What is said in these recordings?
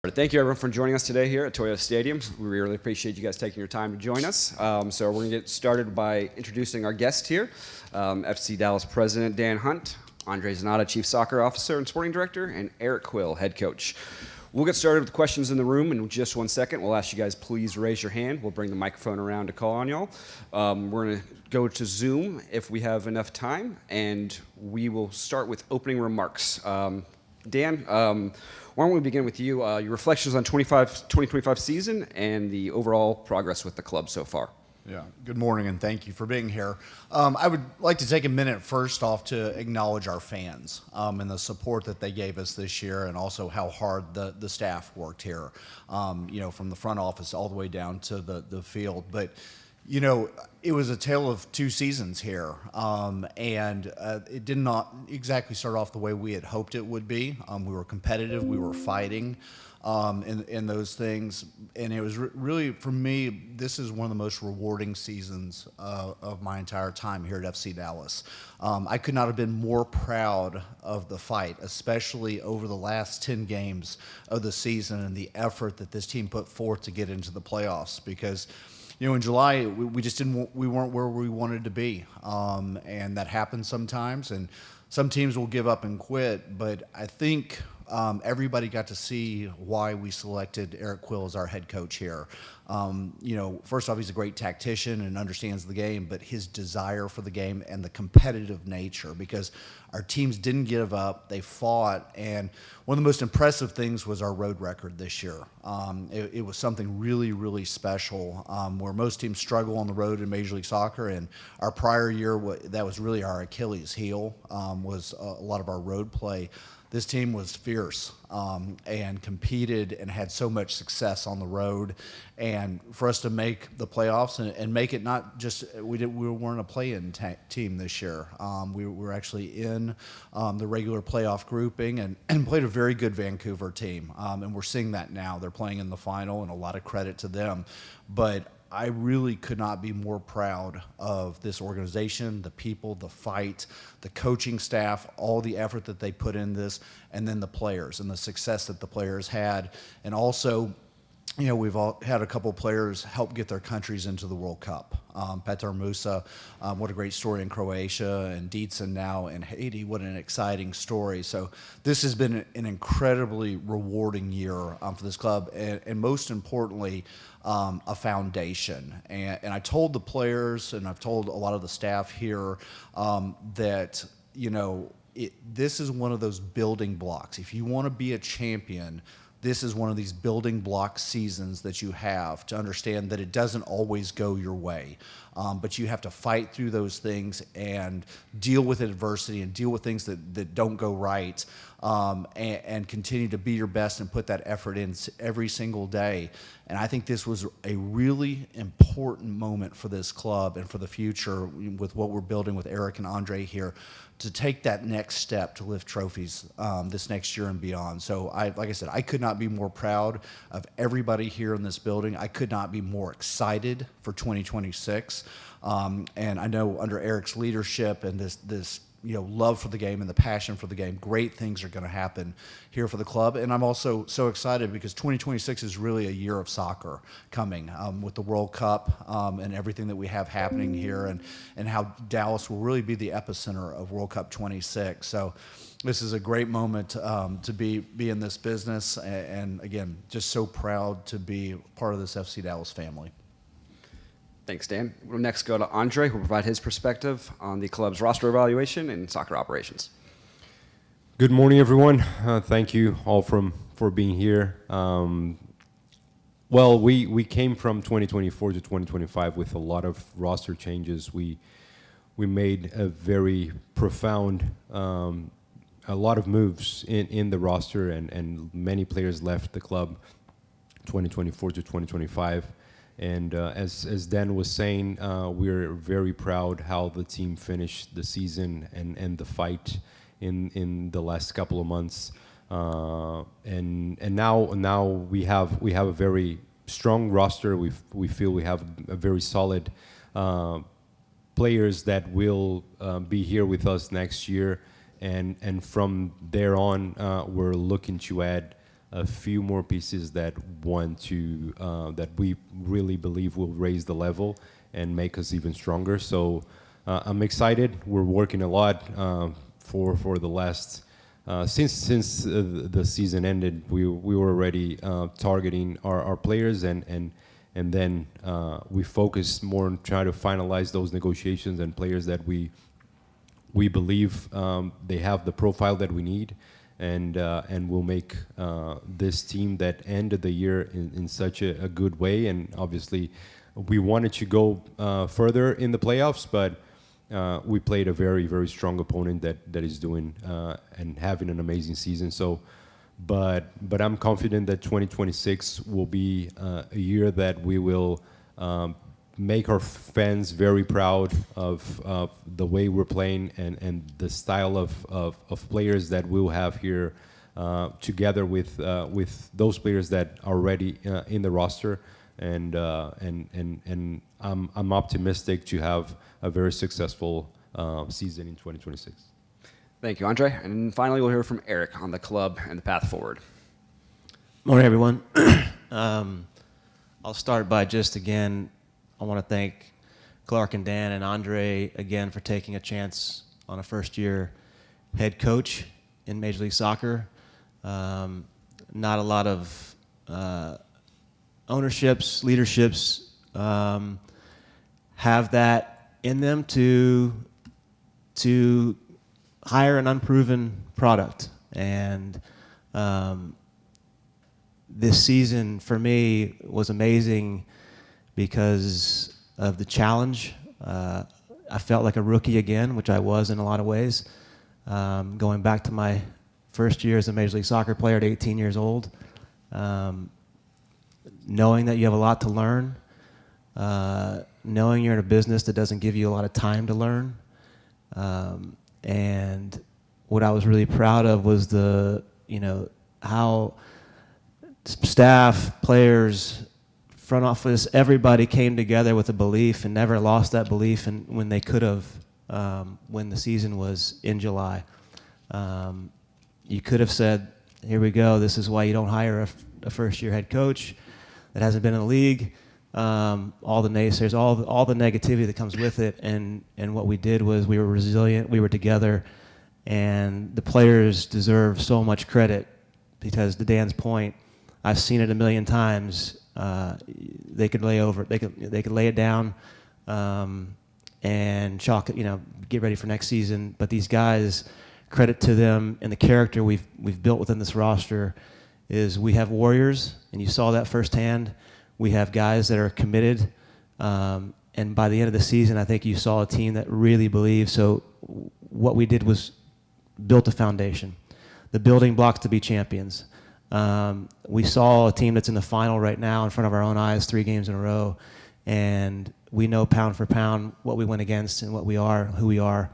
Thank you, everyone, for joining us today here at Toyota Stadium. We really appreciate you guys taking your time to join us. So we're going to get started by introducing our guest here, FC Dallas President Dan Hunt, André Zanotta, Chief Soccer Officer and Sporting Director, and Eric Quill, Head Coach. We'll get started with questions in the room in just 1 second. We'll ask you guys, please raise your hand. We'll bring the microphone around to call on y'all. We're going to go to Zoom if we have enough time, and we will start with opening remarks. Dan, why don't we begin with you? Your reflections on 2025 season and the overall progress with the club so far. Yeah, good morning and thank you for being here. I would like to take a minute first off to acknowledge our fans and the support that they gave us this year, and also how hard the staff worked here, from the front office all the way down to the field. But it was a tale of two seasons here, and it did not exactly start off the way we had hoped it would be. We were competitive, we were fighting in those things, and it was really, for me, this is one of the most rewarding seasons of my entire time here at FC Dallas. I could not have been more proud of the fight, especially over the last 10 games of the season and the effort that this team put forth to get into the playoffs, because in July, we weren't where we wanted to be, and that happens sometimes, and some teams will give up and quit, but I think everybody got to see why we selected Eric Quill as our head coach here. First off, he's a great tactician and understands the game, but his desire for the game and the competitive nature, because our teams didn't give up, they fought, and one of the most impressive things was our road record this year. It was something really, really special, where most teams struggle on the road in Major League Soccer, and our prior year, that was really our Achilles heel, was a lot of our road play. This team was fierce and competed and had so much success on the road. And for us to make the playoffs and make it not just we weren't a play-in team this year. We were actually in the regular playoff grouping and played a very good Vancouver team. And we're seeing that now. They're playing in the final, and a lot of credit to them. But I really could not be more proud of this organization, the people, the fight, the coaching staff, all the effort that they put in this, and then the players and the success that the players had. And also, we've all had a couple players help get their countries into the World Cup. Petar Musa, what a great story in Croatia, and Dietzen now in Haiti, what an exciting story. So this has been an incredibly rewarding year for this club, and most importantly, a foundation. And I told the players, and I've told a lot of the staff here, that, this is one of those building blocks. If you want to be a champion, this is one of these building block seasons that you have to understand that it doesn't always go your way. But you have to fight through those things and deal with adversity and deal with things that don't go right, and continue to be your best and put that effort in every single day. And I think this was a really important moment for this club and for the future with what we're building with Eric and Andre here, to take that next step to lift trophies this next year and beyond. So like I said, I could not be more proud of everybody here in this building. I could not be more excited for 2026. And I know under Eric's leadership and this love for the game and the passion for the game, great things are going to happen here for the club. And I'm also so excited because 2026 is really a year of soccer coming, with the World Cup and everything that we have happening here, and how Dallas will really be the epicenter of World Cup 26. So this is a great moment to be in this business, and again, just so proud to be part of this FC Dallas family. Thanks, Dan. We'll next go to Andre, who will provide his perspective on the club's roster evaluation and soccer operations. Good morning, everyone. Thank you all for being here. Well, we came from 2024 to 2025 with a lot of roster changes. We made a very profound, a lot of moves in the roster, and many players left the club 2024 to 2025. And as Dan was saying, we're very proud how the team finished the season and the fight in the last couple of months. And now we have a very strong roster. We feel we have a very solid players that will be here with us next year. And from there on, we're looking to add a few more pieces that want to that we really believe will raise the level and make us even stronger. So I'm excited. We're working a lot for the last since the season ended. We were already targeting our players and then we focused more on trying to finalize those negotiations and players that we believe they have the profile that we need, and will make this team that end of the year in such a good way. And obviously, we wanted to go further in the playoffs, but we played a very, very strong opponent that is doing and having an amazing season. So, but I'm confident that 2026 will be a year that we will make our fans very proud of the way we're playing and the style of players that we'll have here together with those players that are already in the roster. And I'm optimistic to have a very successful season in 2026. Thank you, Andre. And finally, we'll hear from Eric on the club and the path forward. Morning, everyone. I'll start by just, again, I want to thank Clark and Dan and Andre again for taking a chance on a first-year head coach in Major League Soccer. Not a lot of ownerships, leaderships have that in them to hire an unproven product. And this season for me was amazing because of the challenge. I felt like a rookie again, which I was in a lot of ways. Going back to my first year as a Major League Soccer player at 18 years old, knowing that you have a lot to learn, knowing you're in a business that doesn't give you a lot of time to learn. And what I was really proud of was how staff, players, front office, everybody came together with a belief and never lost that belief when they could have, when the season was in July. You could have said, here we go, this is why you don't hire a first-year head coach that hasn't been in the league. All the naysayers, all the negativity that comes with it, and what we did was we were resilient, we were together, and the players deserve so much credit because, to Dan's point, I've seen it a million times. They could lay it down and chalk it, get ready for next season. But these guys, credit to them and the character we've built within this roster is we have warriors, and you saw that firsthand. We have guys that are committed, and by the end of the season, I think you saw a team that really believed. So what we did was built a foundation, the building blocks to be champions. We saw a team that's in the final right now in front of our own eyes, 3 games in a row, and we know pound for pound what we went against and what we are, who we are,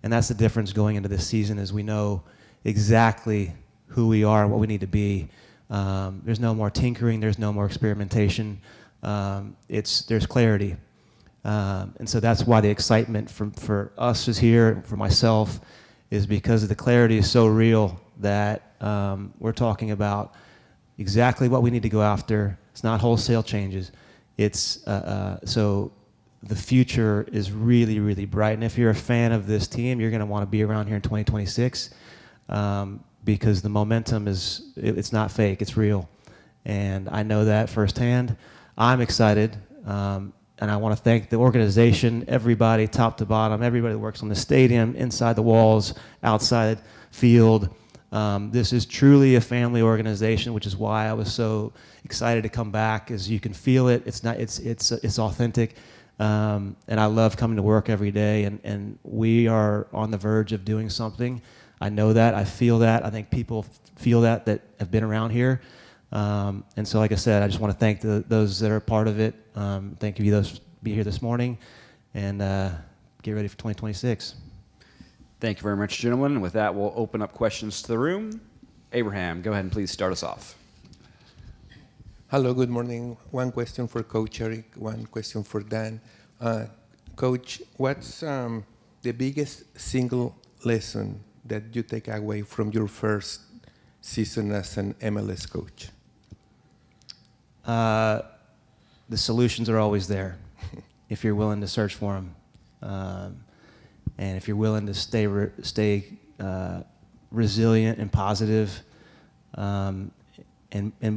and that's the difference going into this season is we know exactly who we are and what we need to be. There's no more tinkering. There's no more experimentation. There's clarity. And so that's why the excitement for us is here, for myself, is because the clarity is so real that we're talking about exactly what we need to go after. It's not wholesale changes. It's so the future is really, really bright. And if you're a fan of this team, you're going to want to be around here in 2026. Because the momentum it's not fake, it's real. And I know that firsthand. I'm excited, and I want to thank the organization, everybody, top to bottom, everybody that works on the stadium, inside the walls, outside field. This is truly a family organization, which is why I was so excited to come back, as you can feel it. It's authentic. And I love coming to work every day, and we are on the verge of doing something. I know that. I feel that. I think people feel that have been around here. And so, like I said, I just want to thank those that are part of it. Thank you those be here this morning, and get ready for 2026. Thank you very much, gentlemen. With that, we'll open up questions to the room. Abraham, go ahead and please start us off. Hello, good morning. One question for Coach Eric, one question for Dan. Coach, what's the biggest single lesson that you take away from your first season as an MLS coach? The solutions are always there if you're willing to search for them, and if you're willing to stay resilient and positive, and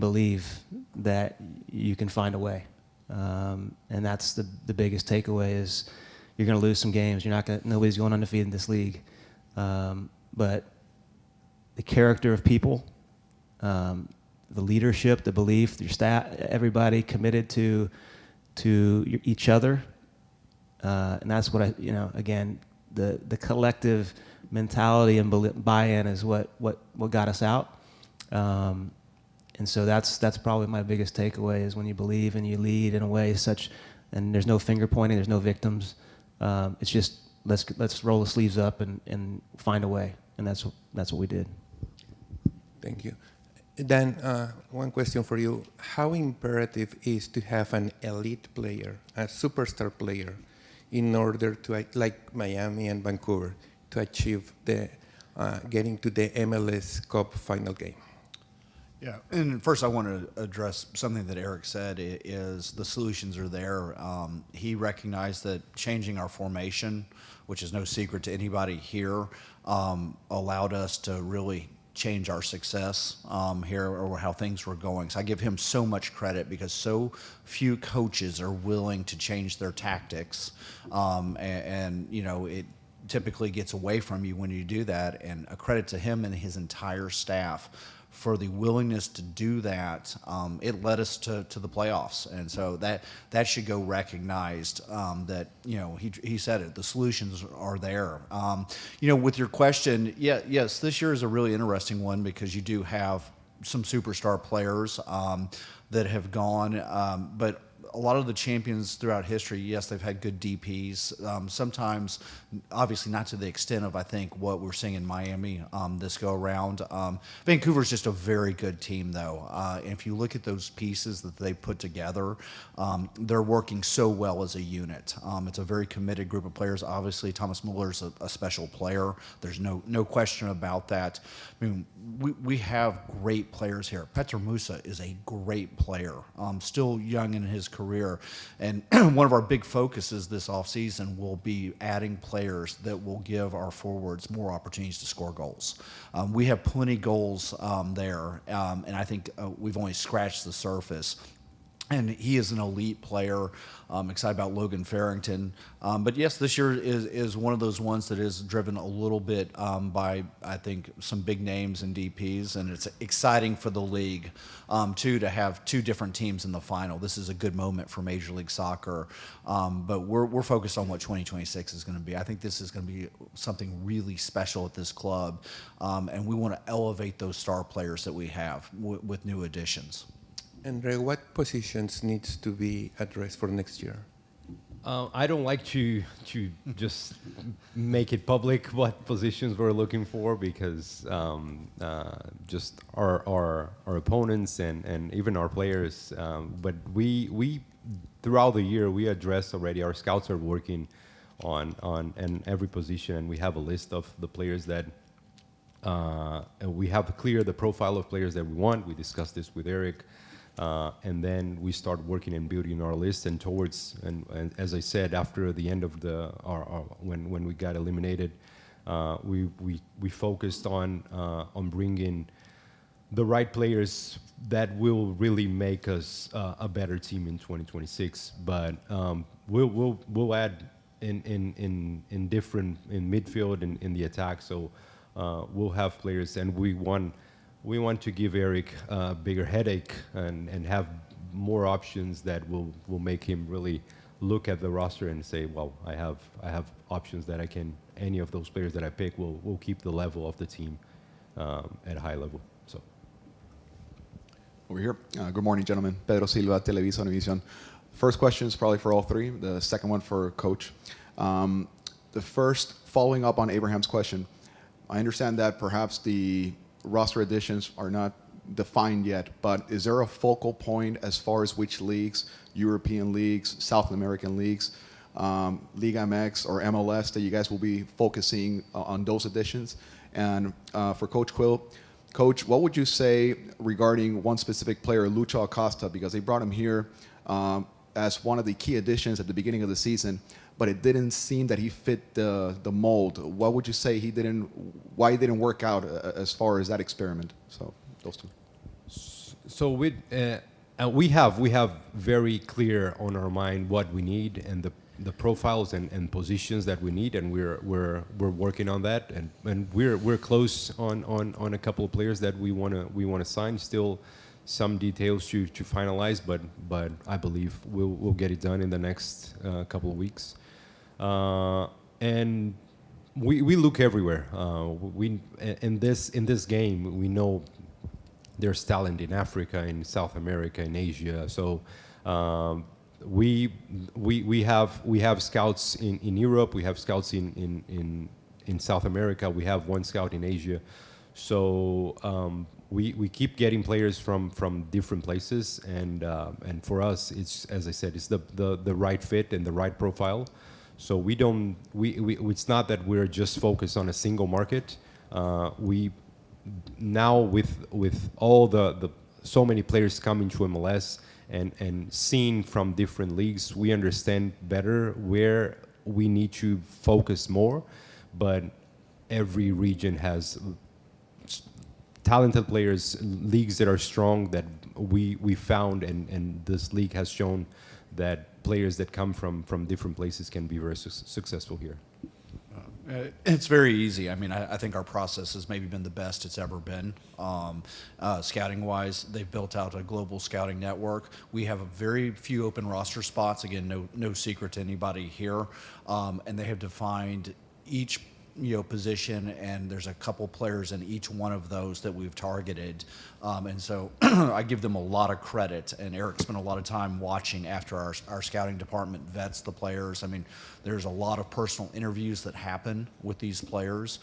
believe that you can find a way. And that's the biggest takeaway is you're going to lose some games. Nobody's going undefeated in this league, but the character of people, the leadership, the belief, your staff, everybody committed to each other, and that's what again, the collective mentality and buy-in is what got us out, and so that's probably my biggest takeaway is when you believe and you lead in a way and there's no finger pointing, there's no victims. It's just let's roll the sleeves up and find a way, and that's what we did. Thank you. Dan, one question for you. How imperative is to have an elite player, a superstar player, in order to, like Miami and Vancouver, to achieve getting to the MLS Cup final game? Yeah, and first I want to address something that Eric said is the solutions are there. He recognized that changing our formation, which is no secret to anybody here, allowed us to really change our success here or how things were going. So I give him so much credit because so few coaches are willing to change their tactics, and it typically gets away from you when you do that. And a credit to him and his entire staff for the willingness to do that. It led us to the playoffs, and so that should go recognized. That he said it. The solutions are there. With your question, yes, this year is a really interesting one because you do have some superstar players that have gone, but a lot of the champions throughout history, yes, they've had good DPs. Sometimes, obviously not to the extent of, I think, what we're seeing in Miami this go around. Vancouver's just a very good team, though. And if you look at those pieces that they put together, they're working so well as a unit. It's a very committed group of players. Obviously, Thomas Muller's a special player. There's no question about that. I mean, we have great players here. Petr Musa is a great player, still young in his career. And one of our big focuses this offseason will be adding players that will give our forwards more opportunities to score goals. We have plenty goals there, and I think we've only scratched the surface. And he is an elite player. I'm excited about Logan Farrington. But yes, this year is one of those ones that is driven a little bit by, I think, some big names and DPs. And it's exciting for the league, too, to have two different teams in the final. This is a good moment for Major League Soccer. But we're focused on what 2026 is going to be. I think this is going to be something really special at this club. And we want to elevate those star players that we have with new additions. Andre, what positions needs to be addressed for next year? I don't like to just make it public what positions we're looking for because just our opponents and even our players. But we throughout the year we address already. Our scouts are working on every position, and we have a list of the players that we have clear the profile of players that we want. We discussed this with Eric. And then we start working and building our list, and towards and as I said, after the end of when we got eliminated, we focused on bringing the right players that will really make us a better team in 2026. But we'll add in different in midfield and in the attack. So we'll have players, and we want to give Eric a bigger headache and have more options that will make him really look at the roster and say, well, I have options that any of those players that I pick will keep the level of the team at a high level. So. Over here. Good morning, gentlemen. Pedro Silva, Televisa Univision. First question is probably for all three. The second one for Coach. The first, following up on Abraham's question, I understand that perhaps the roster additions are not defined yet, but is there a focal point as far as which leagues, European leagues, South American leagues, Liga MX or MLS, that you guys will be focusing on those additions? And for Coach Quill, Coach, what would you say regarding one specific player, Lucho Acosta, because they brought him here as one of the key additions at the beginning of the season, but it didn't seem that he fit the mold. What would you say why he didn't work out as far as that experiment? So those two. So we have very clear on our mind what we need and the profiles and positions that we need, and we're working on that, and we're close on a couple of players that we wanna sign. Still some details to finalize, but I believe we'll get it done in the next couple of weeks. And we look everywhere. We in this game we know there's talent in Africa, in South America, in Asia. So we have scouts in Europe. We have scouts in South America. We have one scout in Asia. So we keep getting players from different places, and for us, it's, as I said, it's the right fit and the right profile. So it's not that we're just focused on a single market. We now with all the so many players coming to MLS and seeing from different leagues, we understand better where we need to focus more. But every region has talented players, leagues that are strong that we found, and this league has shown that players that come from different places can be very successful here. It's very easy. I mean, I think our process has maybe been the best it's ever been. Scouting-wise, they've built out a global scouting network. We have a very few open roster spots. Again, no secret to anybody here. And they have defined each position, and there's a couple players in each one of those that we've targeted. And so I give them a lot of credit, and Eric spent a lot of time watching after our scouting department vets the players. I mean, there's a lot of personal interviews that happen with these players,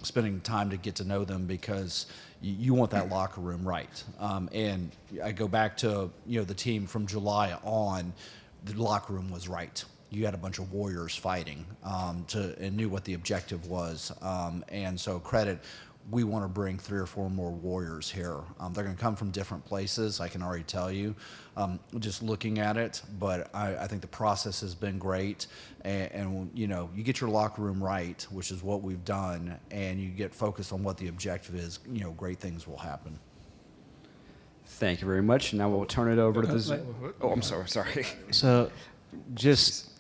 spending time to get to know them, because you want that locker room right. And I go back to the team from July on, the locker room was right. You had a bunch of warriors fighting and knew what the objective was. And so credit, we want to bring 3 or 4 more warriors here. They're going to come from different places, I can already tell you, just looking at it. But I think the process has been great. And you get your locker room right, which is what we've done, and you get focused on what the objective is, great things will happen. Thank you very much. Now we'll turn it over to the... Oh, I'm sorry. So just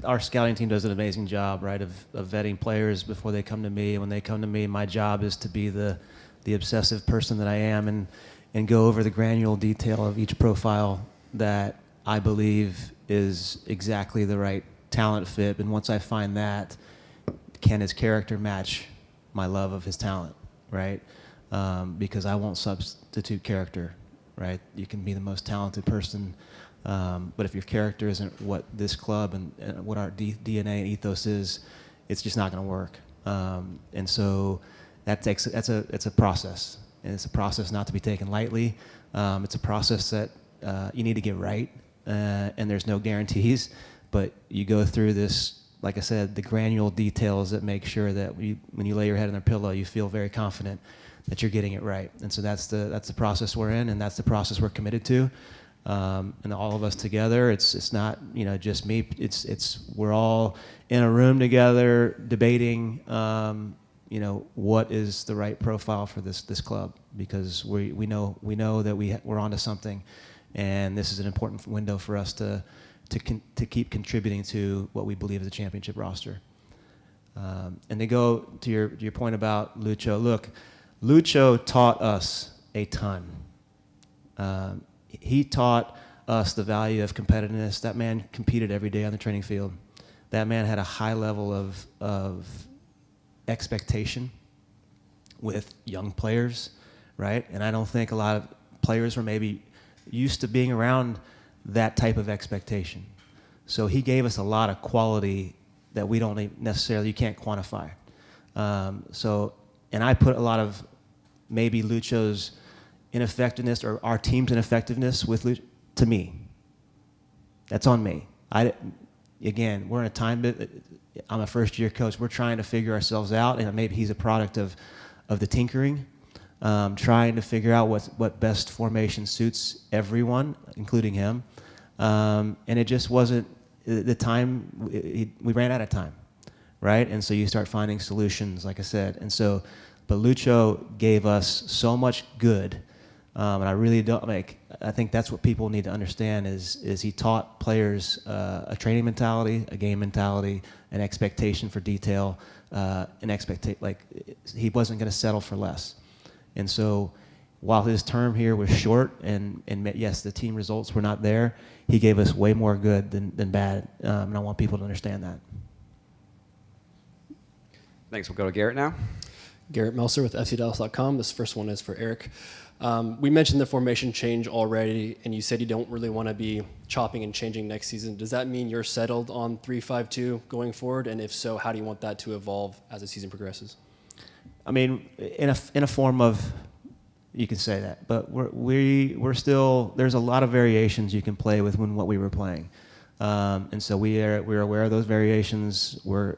our scouting team does an amazing job, right, of vetting players before they come to me. When they come to me, my job is to be the obsessive person that I am and go over the granular detail of each profile that I believe is exactly the right talent fit. And once I find that, can his character match my love of his talent, right? Because I won't substitute character, right? You can be the most talented person, but if your character isn't what this club and what our DNA and ethos is, it's just not going to work. And so it's a process, and it's a process not to be taken lightly. It's a process that you need to get right, and there's no guarantees, but you go through this, like I said, the granular details that make sure that when you lay your head on a pillow, you feel very confident that you're getting it right. And so that's the process we're in, and that's the process we're committed to. And all of us together, it's not just me. We're all in a room together debating what is the right profile for this club, because we know that we're onto something, and this is an important window for us to keep contributing to what we believe is a championship roster. And to go to your point about Lucho, look, Lucho taught us a ton. He taught us the value of competitiveness. That man competed every day on the training field. That man had a high level of expectation with young players, right? And I don't think a lot of players were maybe used to being around that type of expectation. So he gave us a lot of quality that we don't necessarily, you can't quantify. And I put a lot of maybe Lucho's ineffectiveness or our team's ineffectiveness to me. That's on me. Again, we're in a time that I'm a first-year coach. We're trying to figure ourselves out, and maybe he's a product of the tinkering. trying to figure out what best formation suits everyone, including him. And it just wasn't the time. We ran out of time, right? And so you start finding solutions, like I said. And so, but Lucho gave us so much good, and I really don't I think that's what people need to understand is he taught players a training mentality, a game mentality, an expectation for detail, he wasn't going to settle for less. And so while his term here was short and yes, the team results were not there, he gave us way more good than bad, and I want people to understand that. Thanks. We'll go to Garrett now. Garrett Melser with FCDallas.com. This first one is for Eric. We mentioned the formation change already, and you said you don't really want to be chopping and changing next season. Does that mean you're settled on 3-5-2 going forward? And if so, how do you want that to evolve as the season progresses? I mean, in a form of, you can say that, but we're still, there's a lot of variations you can play with what we were playing, and so we're aware of those variations. We're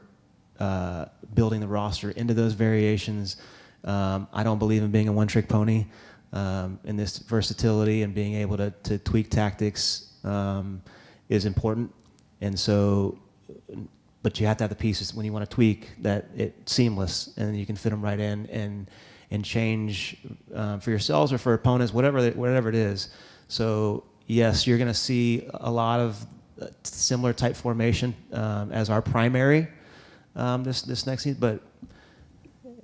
building the roster into those variations. I don't believe in being a one-trick pony. In this versatility and being able to tweak tactics is important, and so, but you have to have the pieces when you want to tweak that it's seamless and you can fit them right in and change for yourselves or for opponents, whatever it is. So yes, you're going to see a lot of similar type formation as our primary this next season, but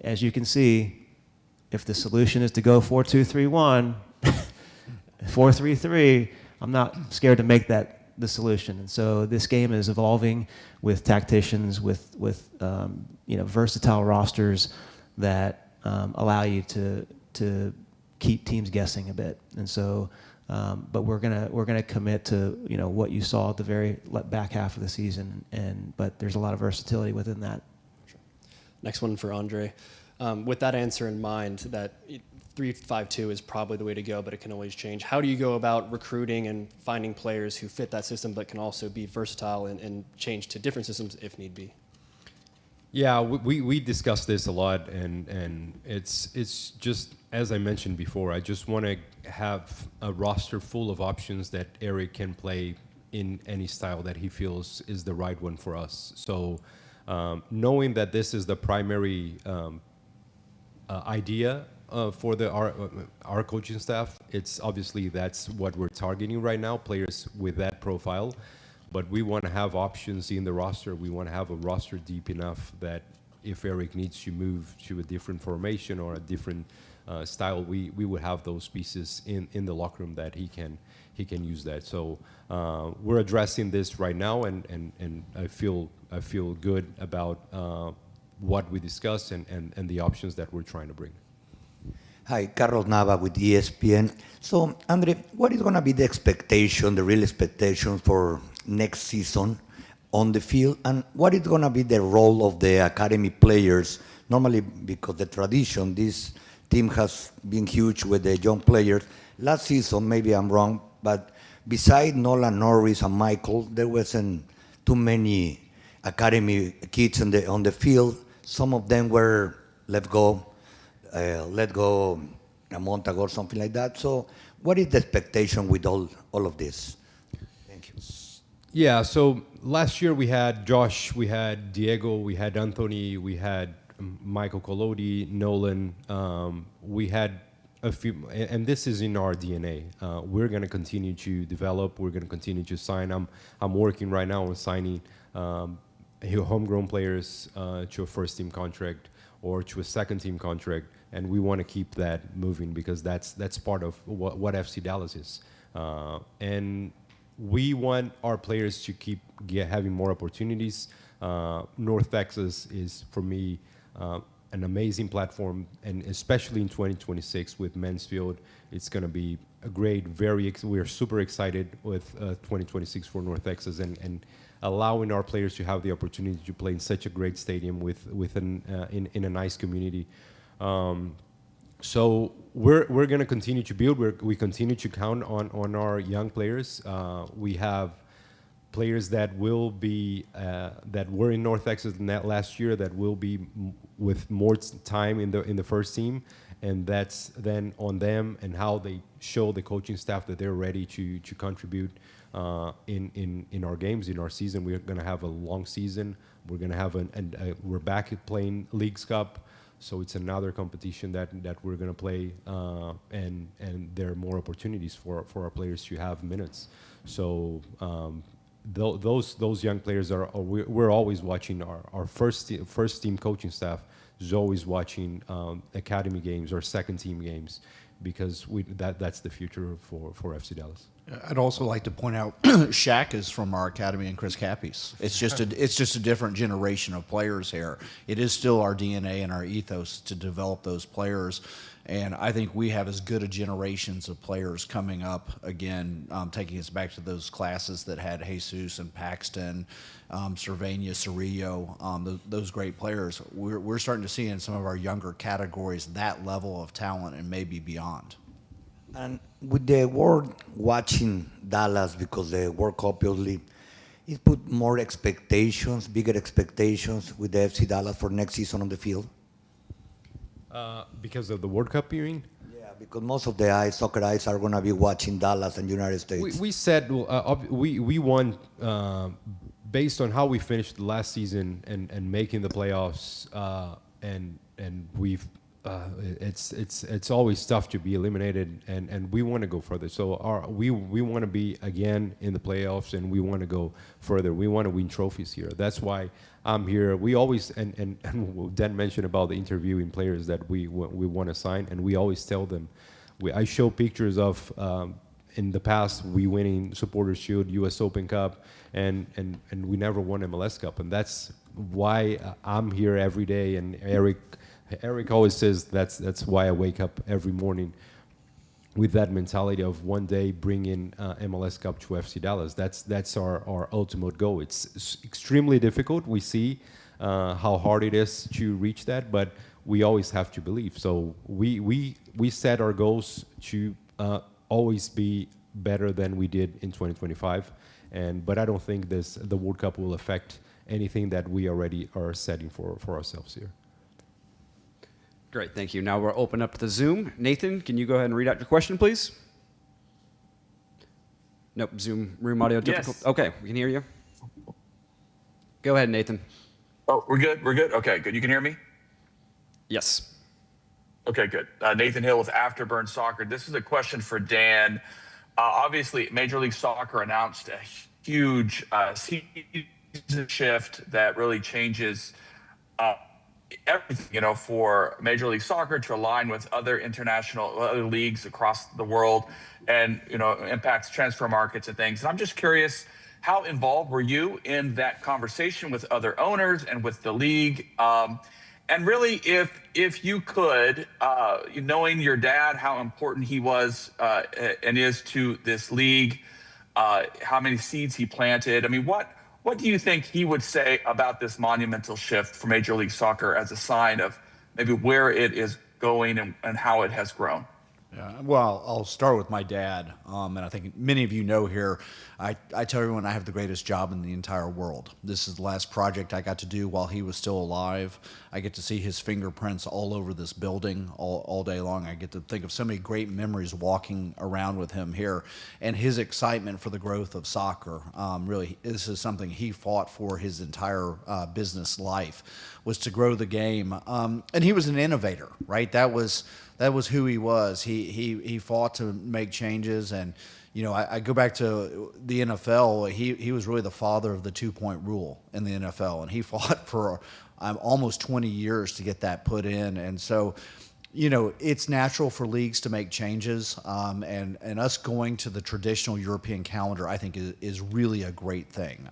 as you can see, if the solution is to go 4-2-3-1, 4-3-3, I'm not scared to make that the solution. And so this game is evolving with tacticians, with versatile rosters that allow you to keep teams guessing a bit. And so, but we're gonna commit to what you saw at the very back half of the season. But there's a lot of versatility within that. Next one for Andre. With that answer in mind, that 3-5-2 is probably the way to go, but it can always change. How do you go about recruiting and finding players who fit that system but can also be versatile and change to different systems if need be? Yeah, we discussed this a lot, and it's just, as I mentioned before, I just want to have a roster full of options that Eric can play in any style that he feels is the right one for us. So knowing that this is the primary idea for our coaching staff, it's obviously that's what we're targeting right now, players with that profile. But we want to have options in the roster. We want to have a roster deep enough that if Eric needs to move to a different formation or a different style, we would have those pieces in the locker room that he can use that. So we're addressing this right now, and I feel good about what we discussed and the options that we're trying to bring. Hi, Carlos Nava with ESPN. So, Andre, what is going to be the expectation, the real expectation for next season on the field? And what is going to be the role of the academy players? Normally, because the tradition, this team has been huge with the young players. Last season, maybe I'm wrong, but beside Nolan Norris and Michael, there wasn't too many academy kids on the field. Some of them were let go a month ago or something like that. So what is the expectation with all of this? Thank you. Yeah, so last year we had Josh, we had Diego, we had Anthony, we had Michael Collodi, Nolan. We had a few, and this is in our DNA. We're going to continue to develop. We're going to continue to sign. I'm working right now on signing homegrown players to a first-team contract or to a second-team contract, and we want to keep that moving because that's part of what FC Dallas is. And we want our players to keep having more opportunities. North Texas is, for me, an amazing platform, and especially in 2026 with Mansfield, it's going to be a great, we are super excited with 2026 for North Texas and allowing our players to have the opportunity to play in such a great stadium in a nice community. So we're going to continue to build. We continue to count on our young players. We have players that will be that were in North Texas last year that will be with more time in the first team, and that's then on them and how they show the coaching staff that they're ready to contribute in our games, in our season. We're going to have a long season. We're going to have we're back at playing Leagues Cup, so it's another competition that we're going to play, and there are more opportunities for our players to have minutes. So those young players we're always watching. Our first team coaching staff is always watching academy games or second team games, because that's the future for FC Dallas. I'd also like to point out Shaq is from our academy and Chris Cappy's. It's just a different generation of players here. It is still our DNA and our ethos to develop those players, and I think we have as good a generations of players coming up again, taking us back to those classes that had Jesus and Paxton, Cervania, Cerrillo, those great players. We're starting to see in some of our younger categories that level of talent and maybe beyond. And with the world watching Dallas, because the World Cup obviously, it put more expectations, bigger expectations with the FC Dallas for next season on the field. Because of the World Cup, you mean? Yeah, because most of the soccer eyes are going to be watching Dallas and United States. We said we won based on how we finished the last season and making the playoffs, and we've. It's always tough to be eliminated, and we want to go further. So we want to be again in the playoffs, and we want to go further. We want to win trophies here. That's why I'm here. We always and Dan mentioned about the interviewing players that we want to sign, and we always tell them. I show pictures of in the past we winning Supporters Shield, U.S. Open Cup, and we never won MLS Cup, and that's why I'm here every day. And Eric always says that's why I wake up every morning with that mentality of one day bringing MLS Cup to FC Dallas. That's our ultimate goal. It's extremely difficult. We see how hard it is to reach that, but we always have to believe. So we set our goals to always be better than we did in 2025, but I don't think the World Cup will affect anything that we already are setting for ourselves here. Great, thank you. Now we're open up to the Zoom. Nathan, can you go ahead and read out your question, please? Nope, Zoom room audio difficult. Yes. Okay, we can hear you. Go ahead, Nathan. Oh, we're good. We're good. Okay, good. You can hear me? Yes. Okay, good. Nathan Hill with Afterburn Soccer. This is a question for Dan. Obviously, Major League Soccer announced a huge season shift that really changes everything, for Major League Soccer to align with other leagues across the world, and impacts transfer markets and things. And I'm just curious, how involved were you in that conversation with other owners and with the league? And really, if you could, knowing your dad, how important he was and is to this league, how many seeds he planted. I mean, what do you think he would say about this monumental shift for Major League Soccer as a sign of maybe where it is going and how it has grown? Yeah, well, I'll start with my dad, and I think many of you know here, I tell everyone I have the greatest job in the entire world. This is the last project I got to do while he was still alive. I get to see his fingerprints all over this building all day long. I get to think of so many great memories walking around with him here, and his excitement for the growth of soccer. Really, this is something he fought for his entire business life, was to grow the game. And he was an innovator, right? That was who he was. He fought to make changes, and I go back to the NFL. He was really the father of the 2-point rule in the NFL, and he fought for almost 20 years to get that put in. And so, it's natural for leagues to make changes, and us going to the traditional European calendar, I think, is really a great thing.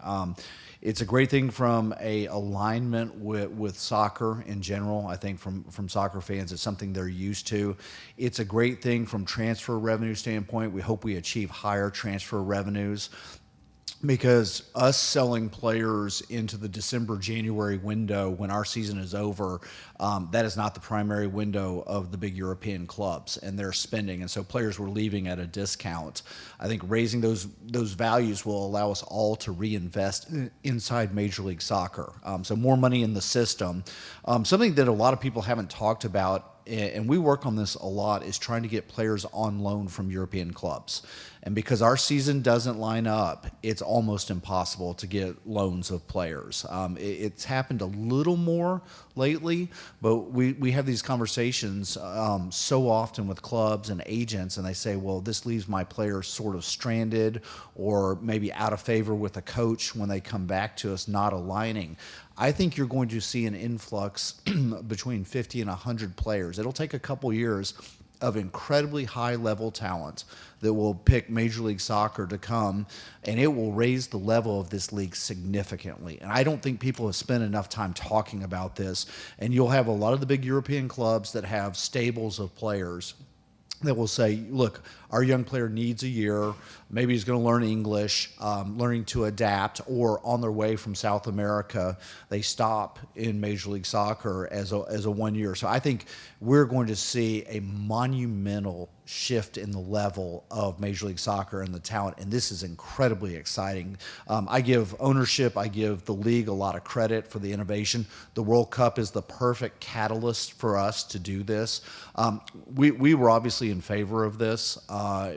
It's a great thing from a alignment with soccer in general. I think from soccer fans, it's something they're used to. It's a great thing from transfer revenue standpoint. We hope we achieve higher transfer revenues, because us selling players into the December-January window when our season is over, that is not the primary window of the big European clubs and their spending. And so players were leaving at a discount. I think raising those values will allow us all to reinvest inside Major League Soccer. So more money in the system. Something that a lot of people haven't talked about and we work on this a lot, is trying to get players on loan from European clubs. And because our season doesn't line up, it's almost impossible to get loans of players. It's happened a little more lately, but we have these conversations so often with clubs and agents, and they say, well, this leaves my players sort of stranded or maybe out of favor with a coach when they come back to us, not aligning. I think you're going to see an influx between 50 and 100 players. It'll take a couple years of incredibly high-level talent that will pick Major League Soccer to come, and it will raise the level of this league significantly. And I don't think people have spent enough time talking about this. And you'll have a lot of the big European clubs that have stables of players that will say, look, our young player needs a year. Maybe he's going to learn English, learning to adapt, or on their way from South America, they stop in Major League Soccer as a 1 year. So I think we're going to see a monumental shift in the level of Major League Soccer and the talent, and this is incredibly exciting. I give ownership, I give the league a lot of credit for the innovation. The World Cup is the perfect catalyst for us to do this. We were obviously in favor of this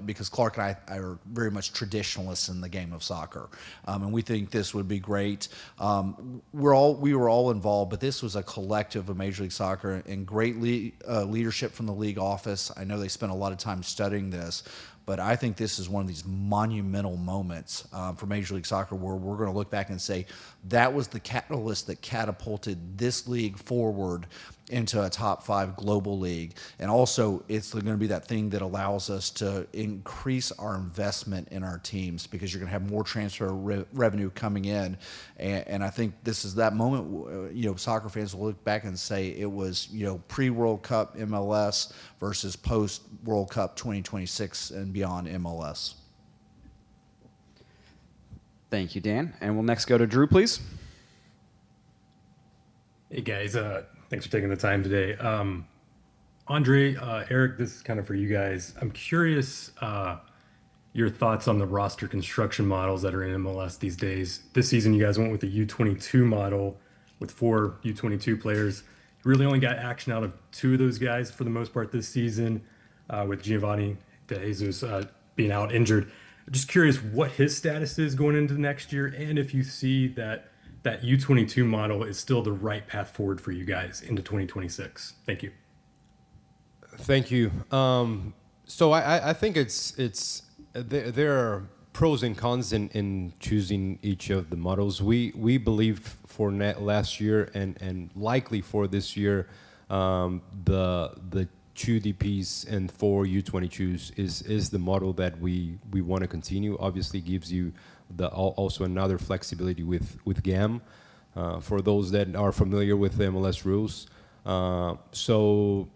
because Clark and I are very much traditionalists in the game of soccer, and we think this would be great. We were all involved, but this was a collective of Major League Soccer and great leadership from the league office. I know they spent a lot of time studying this, but I think this is one of these monumental moments for Major League Soccer where we're going to look back and say that was the catalyst that catapulted this league forward into a top 5 global league. And also, it's going to be that thing that allows us to increase our investment in our teams because you're going to have more transfer revenue coming in. And I think this is that moment, soccer fans will look back and say it was, pre-World Cup MLS versus post-World Cup 2026 and beyond MLS. Thank you, Dan. And we'll next go to Drew, please. Hey, guys. Thanks for taking the time today. Andre, Eric, this is kind of for you guys. I'm curious your thoughts on the roster construction models that are in MLS these days. This season, you guys went with the U22 model with 4 U22 players. You really only got action out of 2 of those guys for the most part this season, with Giovanni De Jesus being out injured. Just curious what his status is going into next year, and if you see that U22 model is still the right path forward for you guys into 2026. Thank you. Thank you. So I think there are pros and cons in choosing each of the models. We believed for last year and likely for this year, the 2 DPs and 4 U22s is the model that we want to continue. Obviously, gives you also another flexibility with GAM for those that are familiar with the MLS rules. So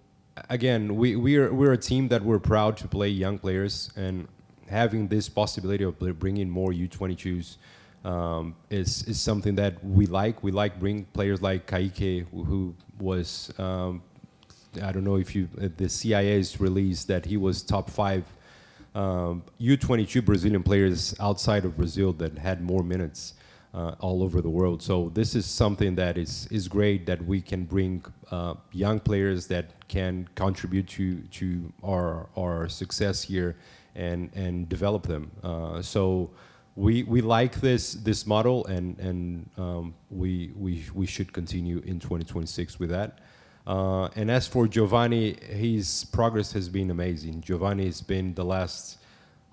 again, we're a team that we're proud to play young players, and having this possibility of bringing more U22s is something that we like. We like bringing players like Kaique, who was I don't know if the CIA's released that he was top 5 U22 Brazilian players outside of Brazil that had more minutes all over the world. So this is something that is great, that we can bring young players that can contribute to our success here and develop them. So we like this model, and we should continue in 2026 with that. And as for Giovanni, his progress has been amazing. Giovanni has been the last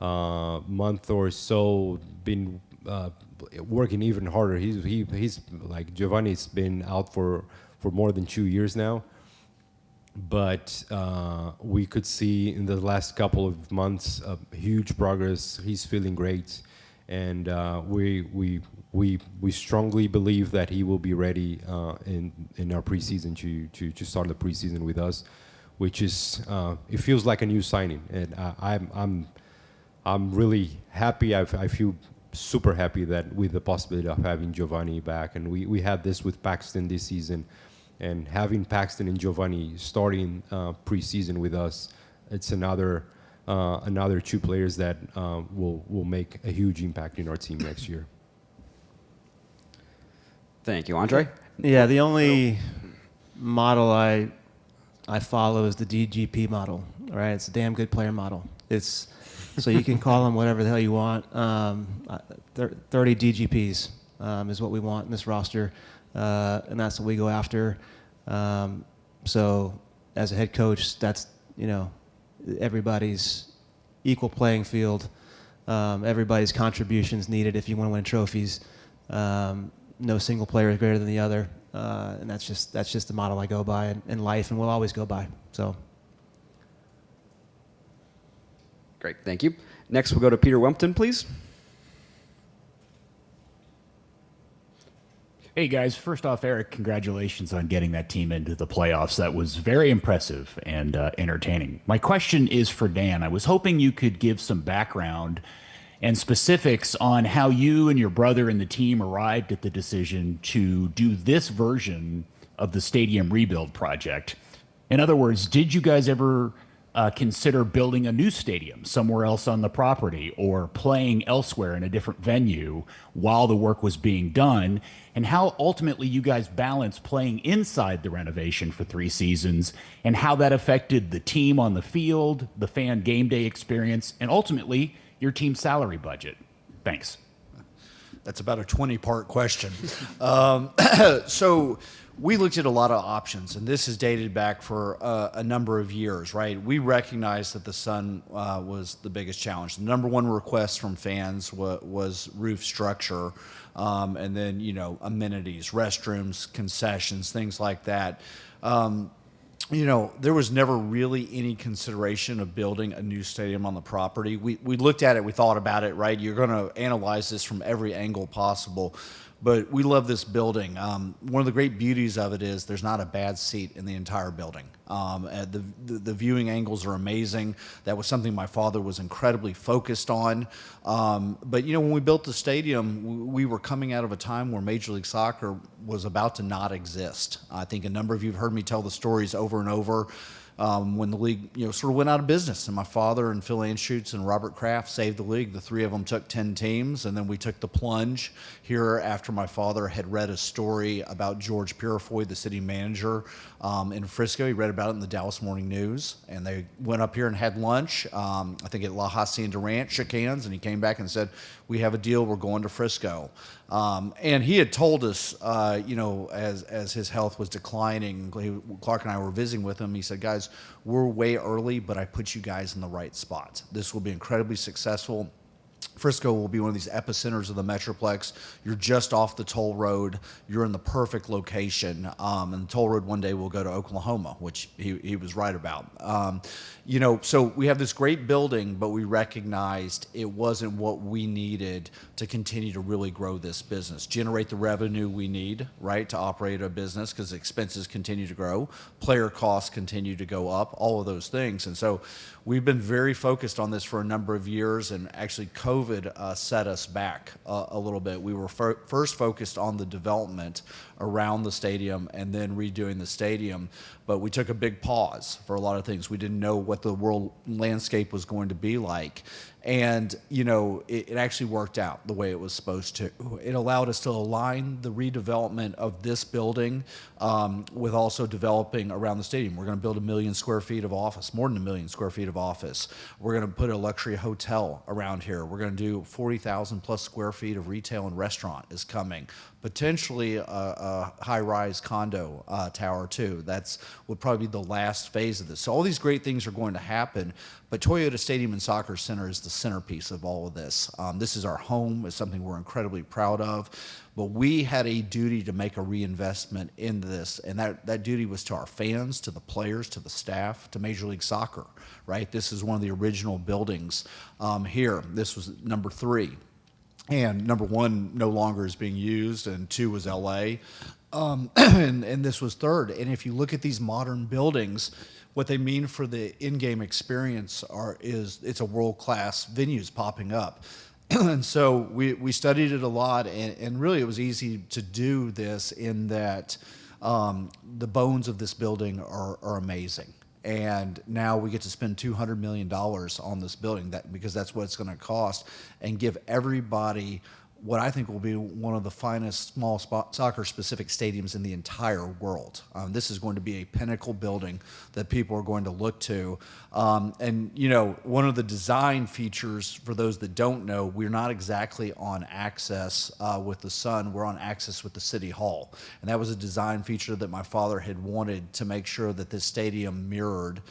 month or so been working even harder. He's like, Giovanni's been out for more than 2 years now. But we could see in the last couple of months huge progress. He's feeling great, and we strongly believe that he will be ready in our preseason to start the preseason with us, which is it feels like a new signing, and I'm really happy. I feel super happy that with the possibility of having Giovanni back, and we had this with Paxton this season, and having Paxton and Giovanni starting preseason with us, it's another 2 players that will make a huge impact in our team next year. Thank you, Andre. Yeah, the only model I I follow is the DGP model. All right, it's a damn good player model. It's so you can call them whatever the hell you want. 30 DGPs is what we want in this roster, and that's what we go after. So as a head coach, that's, you know, everybody's equal playing field. Everybody's contributions needed if you want to win trophies. No single player is greater than the other, and that's just the model I go by in life, and will always go by. So. Great, thank you. Next, we'll go to Peter Wempton, please. Hey guys, first off, Eric, congratulations on getting that team into the playoffs. That was very impressive and entertaining. My question is for Dan. I was hoping you could give some background and specifics on how you and your brother and the team arrived at the decision to do this version of the stadium rebuild project. In other words, did you guys ever consider building a new stadium somewhere else on the property or playing elsewhere in a different venue while the work was being done? And how ultimately you guys balance playing inside the renovation for 3 seasons and how that affected the team on the field, the fan game day experience, and ultimately your team's salary budget? Thanks. That's about a 20-part question. So we looked at a lot of options, and this is dated back for a number of years, right? We recognized that the sun was the biggest challenge. The number one request from fans was roof structure, and then, you know, amenities, restrooms, concessions, things like that. You know, there was never really any consideration of building a new stadium on the property. We looked at it, we thought about it, right? You're going to analyze this from every angle possible. But we love this building. One of the great beauties of it is there's not a bad seat in the entire building. The viewing angles are amazing. That was something my father was incredibly focused on. But, you know, when we built the stadium, we were coming out of a time where Major League Soccer was about to not exist. I think a number of you have heard me tell the stories over and over. When the league, you know, sort of went out of business, and my father and Phil Anschutz and Robert Kraft saved the league. The three of them took 10 teams, and then we took the plunge here after my father had read a story about George Purifoy, the city manager in Frisco. He read about it in the Dallas Morning News, and they went up here and had lunch, I think at La Hacienda Ranch, shook hands, and he came back and said, "We have a deal, we're going to Frisco." And he had told us, you know, as his health was declining, Clark and I were visiting with him, he said, "Guys, we're way early, but I put you guys in the right spot. This will be incredibly successful. Frisco will be one of these epicenters of the Metroplex. You're just off the toll road. You're in the perfect location. And the toll road one day will go to Oklahoma," which he was right about. You know, so we have this great building, but we recognized it wasn't what we needed to continue to really grow this business, generate the revenue we need, right, to operate a business, because expenses continue to grow, player costs continue to go up, all of those things. And so we've been very focused on this for a number of years, and actually COVID set us back a little bit. We were first focused on the development around the stadium and then redoing the stadium, but we took a big pause for a lot of things. We didn't know what the world landscape was going to be like. And, you know, it actually worked out the way it was supposed to. It allowed us to align the redevelopment of this building with also developing around the stadium. We're going to build 1 million square feet of office, more than 1 million square feet of office. We're going to put a luxury hotel around here. We're going to do 40,000 plus square feet of retail and restaurant is coming. Potentially a high-rise condo tower too. That's would probably be the last phase of this. So all these great things are going to happen, but Toyota Stadium and Soccer Center is the centerpiece of all of this. This is our home. It's something we're incredibly proud of, but we had a duty to make a reinvestment into this, and that duty was to our fans, to the players, to the staff, to Major League Soccer, right? This is one of the original buildings here. This was number 3. And number 1 no longer is being used, and 2 was LA. And this was 3rd. And if you look at these modern buildings, what they mean for the in-game experience is it's a world-class venues popping up. And so we studied it a lot, and really it was easy to do this in that the bones of this building are amazing. And now we get to spend $200 million on this building because that's what it's going to cost, and give everybody what I think will be one of the finest small soccer-specific stadiums in the entire world. This is going to be a pinnacle building that people are going to look to. And, you know, one of the design features, for those that don't know, we're not exactly on access with the Sun. We're on access with the City Hall. And that was a design feature that my father had wanted to make sure that this stadium mirrored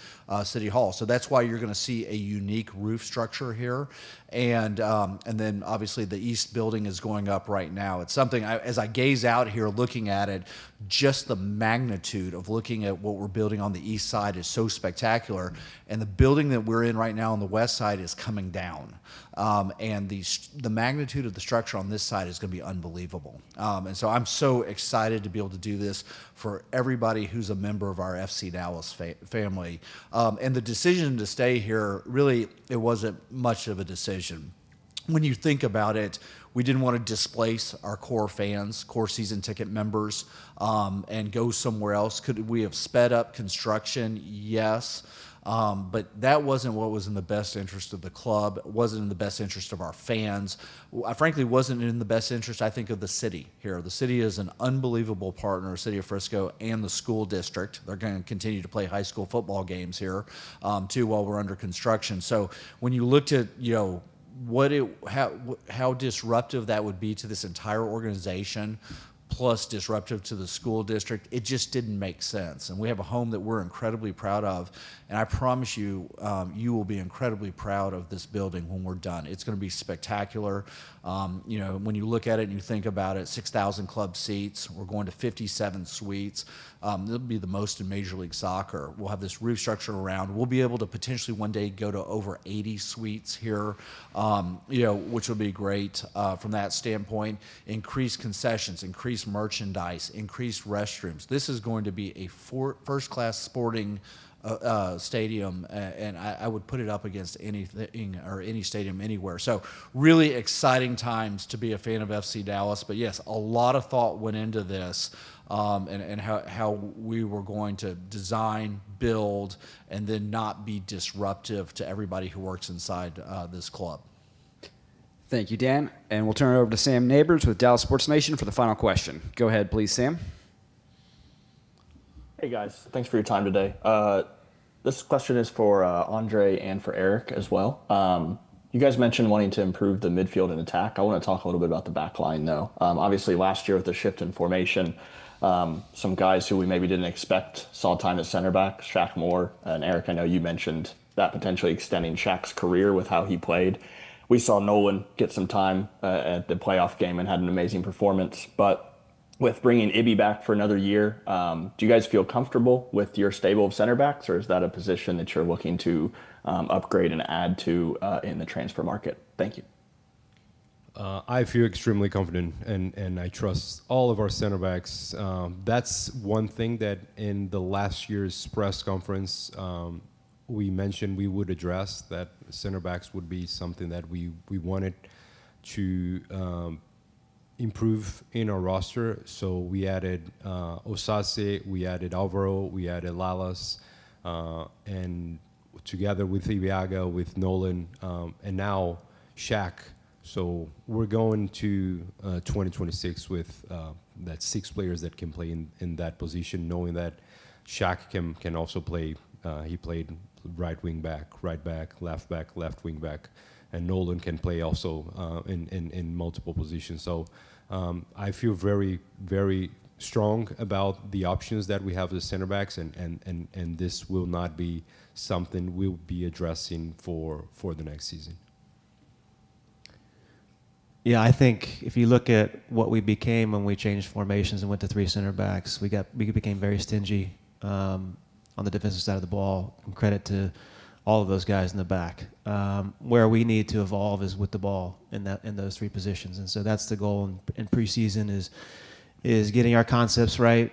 City Hall. So that's why you're going to see a unique roof structure here. And then obviously the east building is going up right now. It's something, as I gaze out here looking at it, just the magnitude of looking at what we're building on the east side is so spectacular. And the building that we're in right now on the west side is coming down. And the magnitude of the structure on this side is going to be unbelievable. And so I'm so excited to be able to do this for everybody who's a member of our FC Dallas family. And the decision to stay here, really, it wasn't much of a decision. When you think about it, we didn't want to displace our core fans, core season ticket members, and go somewhere else. Could we have sped up construction? Yes. But that wasn't what was in the best interest of the club. It wasn't in the best interest of our fans. Frankly, wasn't in the best interest, I think, of the city here. The city is an unbelievable partner, City of Frisco and the school district. They're going to continue to play high school football games here, too, while we're under construction. So when you looked at, you know, how disruptive that would be to this entire organization, plus disruptive to the school district, it just didn't make sense. And we have a home that we're incredibly proud of, and I promise you, you will be incredibly proud of this building when we're done. It's going to be spectacular. You know, when you look at it and you think about it, 6,000 club seats, we're going to 57 suites. It'll be the most in Major League Soccer. We'll have this roof structure around. We'll be able to potentially one day go to over 80 suites here, you know, which will be great from that standpoint. Increased concessions, increased merchandise, increased restrooms. This is going to be a first-class sporting stadium, and I would put it up against anything or any stadium anywhere. So really exciting times to be a fan of FC Dallas. But yes, a lot of thought went into this, and how we were going to design, build, and then not be disruptive to everybody who works inside this club. Thank you, Dan. And we'll turn it over to Sam Neighbors with Dallas Sports Nation for the final question. Go ahead, please, Sam. Hey guys, thanks for your time today. This question is for Andre and for Eric as well. You guys mentioned wanting to improve the midfield and attack. I want to talk a little bit about the back line though. Obviously last year with the shift in formation, some guys who we maybe didn't expect saw time at center back, Shaq Moore, and Eric, I know you mentioned that potentially extending Shaq's career with how he played. We saw Nolan get some time at the playoff game and had an amazing performance, but with bringing Ibby back for another year, do you guys feel comfortable with your stable of center backs, or is that a position that you're looking to upgrade and add to in the transfer market? Thank you. I feel extremely confident, and I trust all of our center backs. That's one thing that in the last year's press conference, we mentioned we would address, that center backs would be something that we wanted to improve in our roster. So we added Osase, we added Alvaro, we added Lalas, and together with Ibiaga, with Nolan, and now Shaq. So we're going to 2026 with that 6 players that can play in that position, knowing that Shaq can also play. He played right wing back, left wing back, and Nolan can play also in multiple positions. So I feel very, very strong about the options that we have as center backs, and this will not be something we'll be addressing for the next season. Yeah, I think if you look at what we became when we changed formations and went to 3 center backs, we became very stingy on the defensive side of the ball. And credit to all of those guys in the back. Where we need to evolve is with the ball in those 3 positions, and so that's the goal in preseason is getting our concepts right,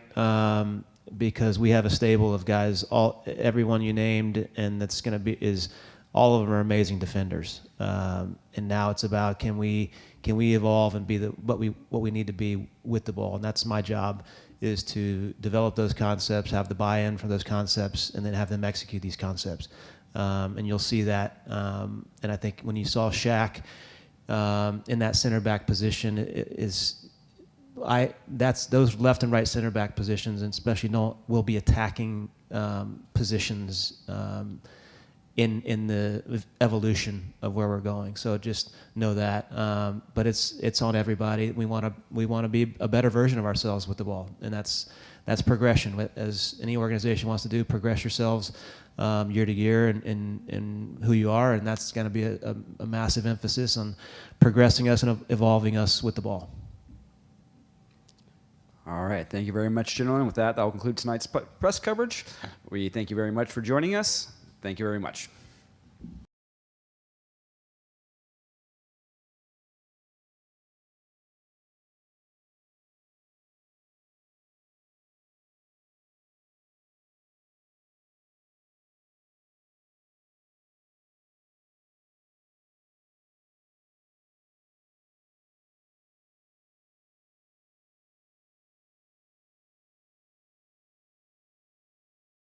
because we have a stable of guys, everyone you named, and that's going to be all of them are amazing defenders. And now it's about can we evolve and be what we need to be with the ball, and that's my job, is to develop those concepts, have the buy-in from those concepts, and then have them execute these concepts. And you'll see that. And I think when you saw Shaq in that center back position that's those left and right center back positions, and especially will be attacking positions in the evolution of where we're going. So just know that. But it's on everybody. We want to be a better version of ourselves with the ball, and that's progression. As any organization wants to do, progress yourselves year to year in who you are, and that's going to be a massive emphasis on progressing us and evolving us with the ball. All right. Thank you very much, gentlemen. With that will conclude tonight's press coverage. We thank you very much for joining us. Thank you very much.